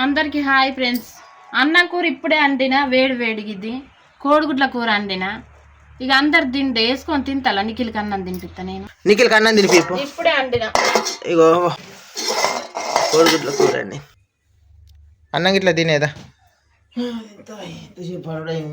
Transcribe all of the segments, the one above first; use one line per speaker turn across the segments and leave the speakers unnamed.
అందరికి hi friends. అన్నం కూర ఇప్పుడే అండినా, వేడి వేడిగిద్ది. కోడిగుడ్ల కూర అండినా. ఇక అందరు తింటే వేసుకొని తింటాలా? నిఖిల్కి అన్నం తినిపిస్తా నేను.
నిఖిల్కి అన్నం తినిపి.
ఇప్పుడే అండినా.
ఇగో కోడిగుడ్ల కూర అండి. అన్నం ఇట్లా తినేదా?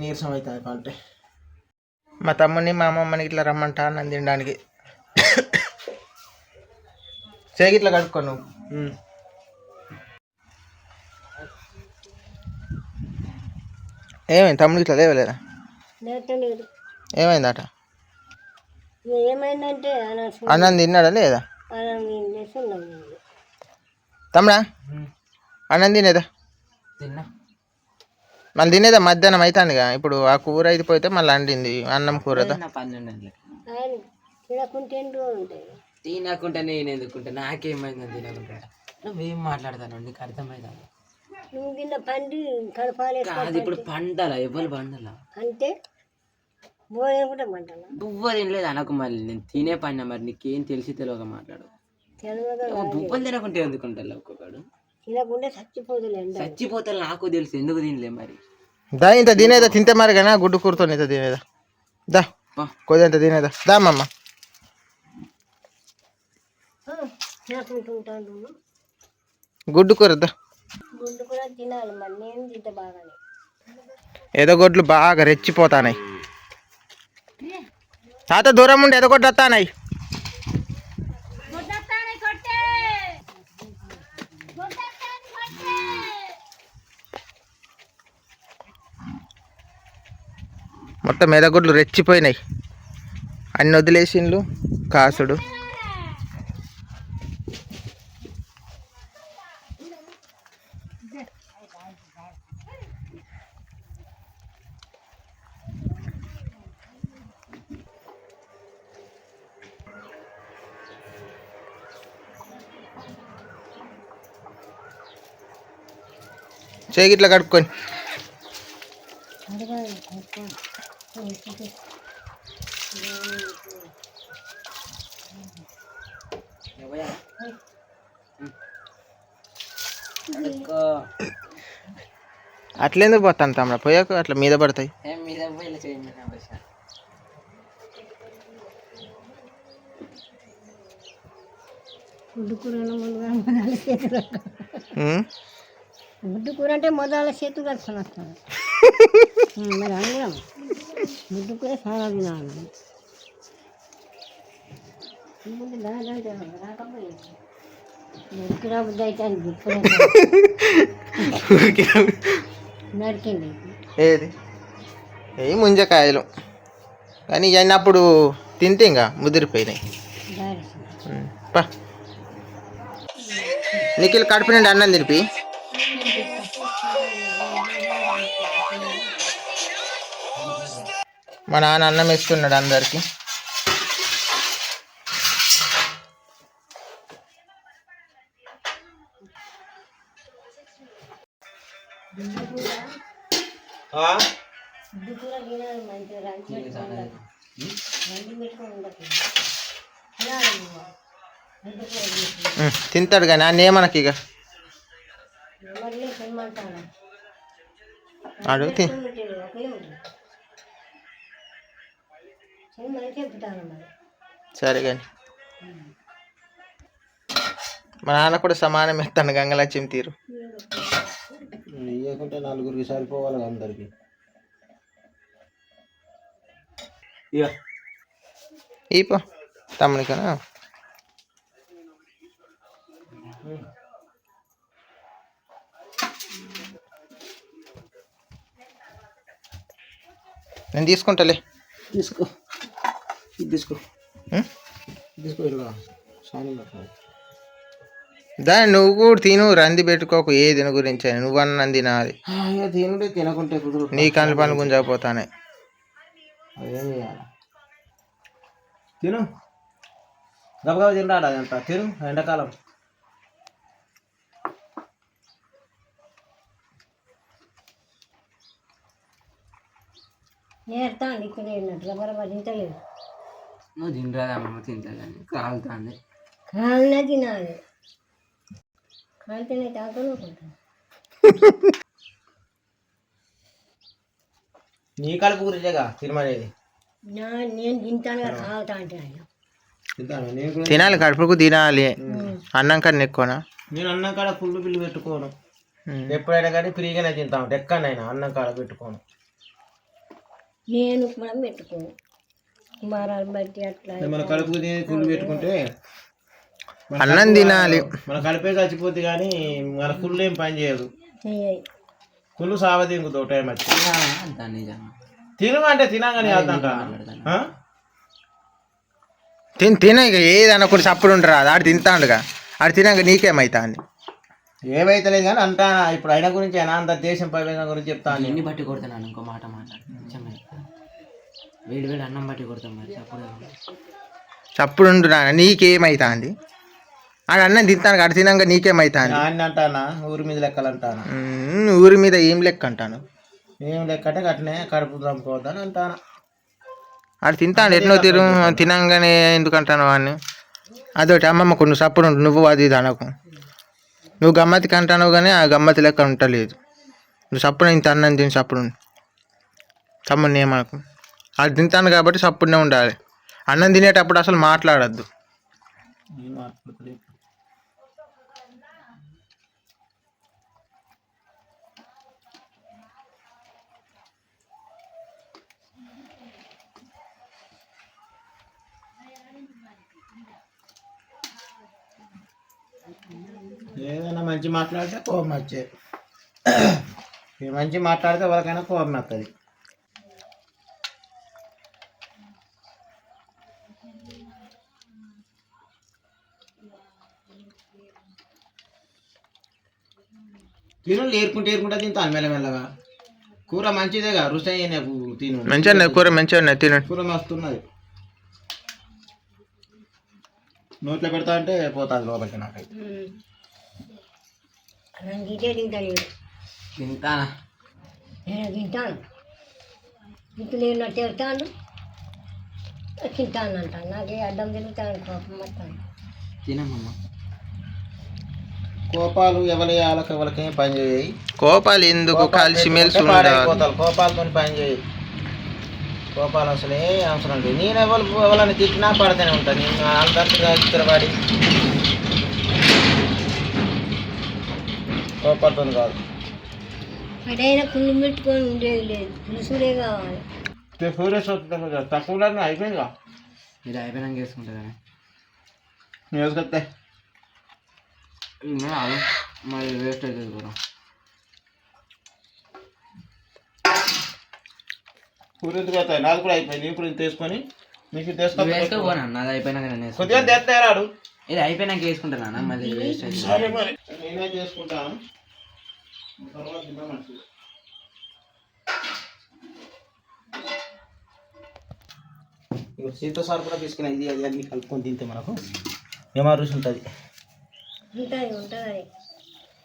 నీరసం అవుతుంది అంటే మా తమ్ముని మా అమ్మమ్మని ఇట్లా రమ్మంటా అన్నం తినడానికి. చేగిట్లా కడుక్కో నువ్వు. ఏమైంది తమ్ముడికి ఇట్లా లేవలేదా? ఏమైందట?
ఏమైందంటే
అన్నం తిన్నాడా లేదా? తమ్ముడా అన్నం తినేదా?
తిన్నా.
మళ్ళీ తినేదా? మధ్యాహ్నం అవుతుందిగా. ఇప్పుడు ఆ కూర అయిపోతే మళ్ళీ అండింది అన్నం కూరదా?
తినకుంటే నేను ఎందుకుంటా? నాకేమైంది తినకుంటా? నువ్వేం మాట్లాడతాను? నీకు అర్థమైందా?
నువ్వు కింద పండి కడపాలి
అది ఇప్పుడు పండాలా? ఎవరు పండాలా
అంటే బోరేకుంటే పండాలా?
బువ్వ తినలేదు అనకు. మళ్ళీ నేను తినే పడినా. మరి నీకేం తెలిసి తెలియక మాట్లాడు. బువ్వలు తినకుంటే ఎందుకుంటా? ఒక్కొక్కడు
తినకుంటే
చచ్చిపోతా. నాకు తెలుసు ఎందుకు తినలే. మరి
దా ఇంత తినేదా? తింటే మరి కానీ గుడ్డు కూరతో ఇంత తినేదా? దా కొద్ది ఇంత తినేదా? దా అమ్మమ్మ. గుడ్డు కూర దా.
గుడ్డు కూడా తినాలి. మరి నేను తింటే బాగానే.
ఏదో గొడ్లు బాగా రెచ్చిపోతానాయి. తాత దూరం ఉండి ఎదగొడ్లు వస్తానాయి. మొత్తం ఎదగొడ్లు రెచ్చిపోయినాయి. అన్ని వదిలేసిండ్లు కాసుడు. చేగిట్లా కడుక్కొని అట్లెందుకు పోతాను తమ్ముడా? పోయాక అట్లా మీద పడతాయి.
గుడ్డు కూర అంటే మొదల చేతులు కలుసుకొని వస్తాను. మరి అనుకున్నాం గుడ్డు కూర చాలా తినాలి. రాకపోయింది బుద్ధి అయితే నరికింది.
ఏది ఏ ముంజకాయలు కానీ ఇవన్నీ అప్పుడు తింటే ఇంకా ముదిరిపోయినాయి. పా నిఖిల్ కడుపు నుండి అన్నం తినిపి. మా నాన్న అన్నం వేస్తున్నాడు అందరికి. తింటాడు కానీ అన్నీ ఏమనకి ఇక అడుగు తి సరే కానీ మా నాన్న కూడా సమానం ఎత్తాను గంగలక్ష్మి తీరు.
ఇవ్వకుంటే నలుగురికి సరిపోవాలి అందరికి.
ఈపో తమ్మునికనా నేను తీసుకుంటాలే.
తీసుకో తీసుకో తీసుకో.
దాన్ని నువ్వు కూడా తిను. రంది పెట్టుకోకు ఏ తిన గురించి అని. నువ్వన్నం తినాలి.
తినుంటే తినకుంటే కుదురు.
నీ కళ్ళు పనులు గుంజకపోతానే.
అదేం చేయాలి? తిను గబగబా తిన్నాడు. అదంతా తిను. ఎండాకాలం
నేర్తాను. ఇక్కడ రబ్బరబ్బా తింటలేదు.
నువ్వు తినరాదమ్మ. తింటా కానీ కాలుతాంది.
కాళ్ళనే తినాలి. కాలితేనే తాగుతాను అనుకుంటాను.
నీ కడుపు గురించేగా తినమనేది.
నేను తింటాను కదా తాగుతా అంటే ఆయన
తింటాను నేను కూడా.
తినాలి, కడుపుకు తినాలి. అన్నం కన్నా ఎక్కువనా?
నేను అన్నం కాడ ఫుల్ బిల్లు పెట్టుకోను. ఎప్పుడైనా కానీ ఫ్రీగానే తింటాను. ఎక్కడైనా అన్నం కాడ పెట్టుకోను.
నేను కూడా పెట్టుకోను. కుమారాలు బట్టి అట్లా
మన కడుపుకు తిని ఫుల్ పెట్టుకుంటే
అన్నం తినాలి.
మన కడుపే చచ్చిపోతే కానీ మన ఫుల్ ఏం పని చేయదు.
చెయ్యి.
ఫుల్ సావ తింగుతావు టైం వచ్చి.
దాన్ని నిజంగా
తిను అంటే తినగానే అర్థంటా.
తిన ఇక ఏది అనకుండా సప్పుడు ఉంటారు. ఆడు తింటాడుగా, ఆడు తినాక నీకేమైతా అని.
ఏమైతలేదు కానీ అంటా. ఇప్పుడు ఆయన గురించి అయినా అంత దేశం పైన గురించి చెప్తాను.
ఎన్ని బట్టి కొడతాను ఇంకో మాట మాట్లాడు. వేడి వేడి అన్నం బట్టి కొడతాం మరి
సప్పుడు ఉంటున్నా నీకేమైతా అండి. ఆడు అన్నం తింటాను, ఆడు తినాక నీకేమైతా అని.
ఆయన అంటానా ఊరి మీద లెక్కలు అంటాను.
ఊరి మీద ఏం లెక్క అంటాను.
ఏం లెక్క అంటే అట్నే కడుపు చంపుకోవద్దని అంటాను.
ఆడు తింటాను ఎన్నో తిరు తినంగానే ఎందుకు అంటాను వాడిని. అదొకటి అమ్మమ్మకు నువ్వు సప్పుడు ఉంటు, నువ్వు అది ఇది అనకు. నువ్వు గమ్మతికి అంటాను కానీ ఆ గమ్మతి లెక్క ఉండలేదు. నువ్వు సప్పుడు ఇంత అన్నం తిని సప్పుడు తమ్ముడిని ఏమనకు. అది తింటాను కాబట్టి సప్పుడునే ఉండాలి. అన్నం తినేటప్పుడు అసలు మాట్లాడద్దు.
ఏదైనా మంచి మాట్లాడితే కోపం వచ్చేది. మంచి మాట్లాడితే ఎవరికైనా కోపం వస్తుంది. తిను ఏరుకుంటే తింటాను మెల్లమెల్లగా. కూర మంచిదేగా రుచి నాకు తిను.
మంచిగా కూర మంచిగా తినండి.
కూర మస్తున్నది. నోట్లో పెడతా అంటే పోతుంది లోపలికి. నాకైతే
అన్నం తింటే తింటాను.
తింటానా
నేను తింటాను. ఇంట్లో ఉన్నట్టు వెళ్తాను తింటాను అంటాను. నాకే అడ్డం తిరుగుతాను కోపం మొత్తం.
తినమ్మా.
కోపాలు ఎవరికి ఏం పని చేయి.
కోపాలు ఎందుకు? కలిసిమెలిసి ఉండాలి.
కోపాలతో పని చేయి. కోపాలు అసలే అవసరం లేదు. నేను ఎవరిని తిట్టినా పడితేనే ఉంటాను. నేను అందరిగా ఇద్దరుపడి కోపాలతో కాదు.
ఎడైనా కుళ్ళు పెట్టుకొని ఉండేది లేదు. పులుసులే కావాలి.
తక్కువ అయిపోయిందిగా.
ఇది అయిపోయినాక వేసుకుంటా కానీ
వేసుకొస్తే
మరి వేస్ట్ అవుతుంది కూడా.
కూర ఎందుకు అవుతాయి? నాది కూడా అయిపోయింది. నేను కూడా ఇంత వేసుకొని నీకు
వేసుకోపోనా? నాది అయిపోయినాక నేను
కొద్దిగా తెస్తాడు.
ఇది అయిపోయినాక వేసుకుంటానా మళ్ళీ వేస్ట్ అవుతుంది.
సరే మరి నేనే చేసుకుంటాను. తర్వాత తింటా మంచిది. ఇక సీతసారు కూడా తీసుకుని ఇది అది అన్ని కలుపుకొని తింటే మనకు ఏమో రుచి ఉంటుంది.
ఉంటుంది ఉంటుంది.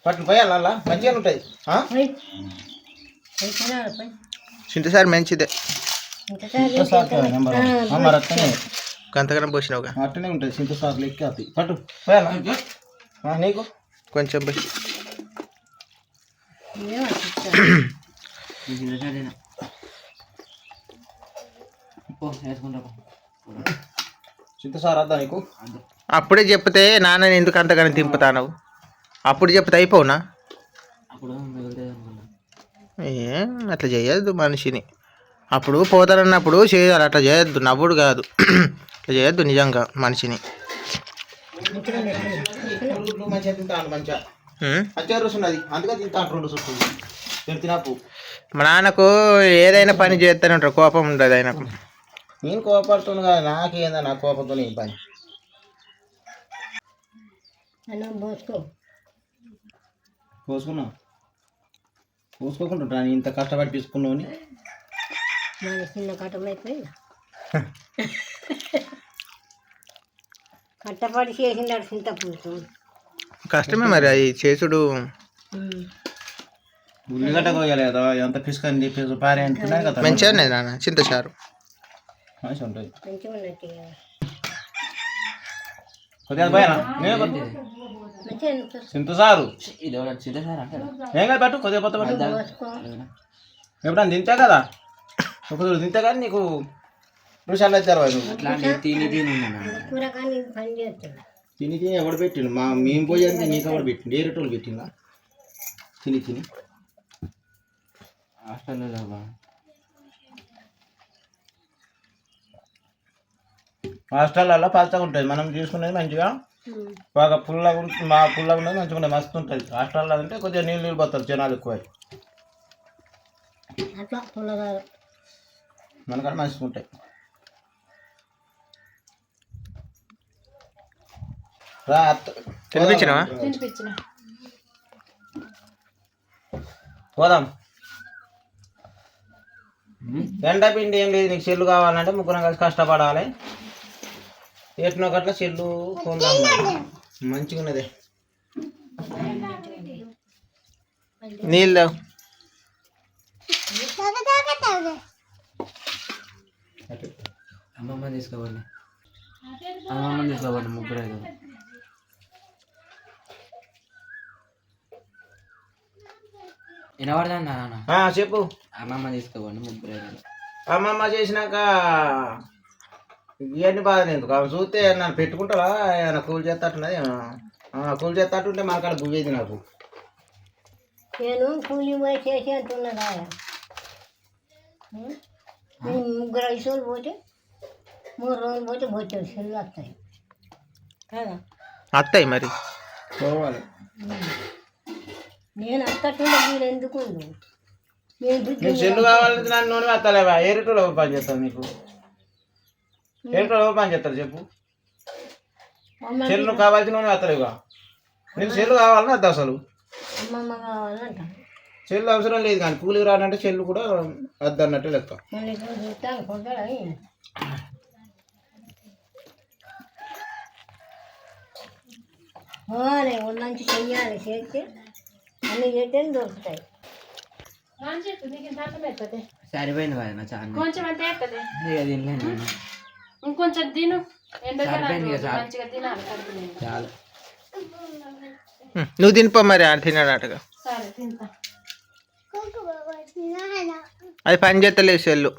పట్లు పోయాలి అలా మంచిగా ఉంటుంది.
చింతసారి మంచిదే.
మరి అట్టనే
గంతకరం పోసినావుగా
అట్టనే ఉంటుంది. చింతసారు లెక్క అవుతాయి. పట్టు పోయాలా నీకు
కొంచెం పోయి. చింతసారు వద్దా నీకు? అప్పుడే చెప్తే నాన్నని ఎందుకు అంతగానే దింపుతాను? అప్పుడు చెప్తే అయిపోవునా? ఏం అట్లా చేయొద్దు మనిషిని. అప్పుడు పోతారన్నప్పుడు చేయాలి, అట్లా చేయొద్దు. నవ్వుడు కాదు, అట్లా చేయొద్దు నిజంగా మనిషిని.
మంచిగా తింటాను. మంచిగా మంచిగా రుచి ఉన్నది. అందుకే తింటాను. 2 చుట్టూ నేను తినపు.
మా నాన్నకు ఏదైనా పని చేస్తూనే ఉంటారు, కోపం ఉండదు ఆయనకు.
నేను కోపడుతుంది కదా, నాకేందా నా కోపంతో ఏం పని.
అన్నం
పోసుకున్నా పోసుకోకుండా ఇంత కష్టపడి తీసుకున్నావు.
చిన్న కట్టం అయిపోయింది. కట్టపడి చేసిందాడు చింత పులుసు.
కష్టమే మరి అది చేసుడు.
ఉల్లిగడ్డ కోయలేదా? ఎంత పిసుకని పారే అంటున్నాయి కదా.
మంచిగా ఉన్నది నాన్న చింతచారు.
మంచిగా ఉంటుంది.
మంచిగా ఉన్నట్టు
కొద్దిగా పోయానా నేనే
మంచిగా అనిపిస్తుంది.
సింత సారు
ఇది ఎవరు చిన్న సార్ అంటారు
ఏం కాదు పట్టు కొద్దిగా పొత్త పట్టు
పోసుకో.
ఎప్పుడన్నా తింటా కదా ఒకరోజు తింటా కానీ నీకు రుషాలు వచ్చారు నువ్వు
అట్లాంటి తిని
కూర కానీ ఇది పని చేస్తుంది.
తిని తిని ఎవడు పెట్టిండు మేము పోయేందుకు నీకు ఎవడు పెట్టిండు ఏరేటోళ్ళు పెట్టిందా తిని తిని
హాస్టల్లో
హాస్టల్లో పచ్చగా ఉంటుంది మనం చూసుకునేది మంచిగా బాగా పుల్లగా మా పుల్లగా ఉన్నది మంచిగా ఉంటుంది మస్తు ఉంటుంది హాస్టల్లో అంటే కొద్దిగా నీళ్ళు పోతారు జనాలు ఎక్కువ
అట్లా పుల్లగా
మనకాడ మంచిగా ఉంటాయి రా
తినిపించినావా
తినిపించిన
పోదాం ఎండపిండి ఏం లేదు నీకు చెల్లు కావాలంటే ముగ్గురం కలిసి కష్టపడాలి ఎట్నో గట్ల చెల్లు కొందాం మంచిగా ఉన్నది
నీళ్ళు
అమ్మమ్మ తీసుకోవాలి అమ్మమ్మ తీసుకోవాలి ముగ్గురు ఐదు వినపడదా నాన్న
చెప్పు
అమ్మమ్మ తీసుకోవాలి ముగ్గురు ఐదు
అమ్మమ్మ చేసినాక ఇవన్నీ బాధ ఎందుకు ఆమె చూస్తే నన్ను పెట్టుకుంటావా ఏమైనా కూల్ చేస్తట్టున్నది కూల్ చేస్తట్టుంటే మా కాడ గువ్వేది నాకు
నేను కూలి పోయి చేసి అంటున్నదా నేను ముగ్గురు 5 రోజులు పోతే 3 రోజులు పోతే పోతాడు సెల్లు వస్తాయి కదా.
అత్తాయి మరి
పోవాలి
నేను అత్తట్టుండే మీరు ఎందుకు నేను
నీకు చెల్లు కావాలంటే నన్ను నూనె వస్తలేవా ఏరేటోళ్ళు ఎవరు పని చేస్తారు నీకు ఏరేటోళ్ళు ఎవరు పని చేస్తారు చెప్పు చెల్లు కావాల్సిన నూనె వస్తలేవుగా నీకు చెల్లు కావాలని వద్దు అసలు
అమ్మమ్మ కావాలంట.
చెల్లు అవసరం లేదు కానీ కూలికి రానంటే చెల్లు కూడా వద్దు అన్నట్టు లెక్క
మళ్ళీ ఇప్పుడు చూస్తాను కొంటాడా ఉన్నంచి చెయ్యాలి చేస్తే అన్ని చేస్తే దొరుకుతాయి.
సరిపోయింది కదా నా చాలా
కొంచెం అంతే అవుతుంది
ఇక తినలేదు నేను
ఇంకొంచెం తిను ఎండాకాలం
సరిపోయింది ఇక చాలు.
మంచిగా తినాలి కడుపు నిండా.
చాలు
నువ్వు తినిపో మరి ఆడ తినడాటగా
సరే తింటా
అది పని చేస్తలేదు సెల్లు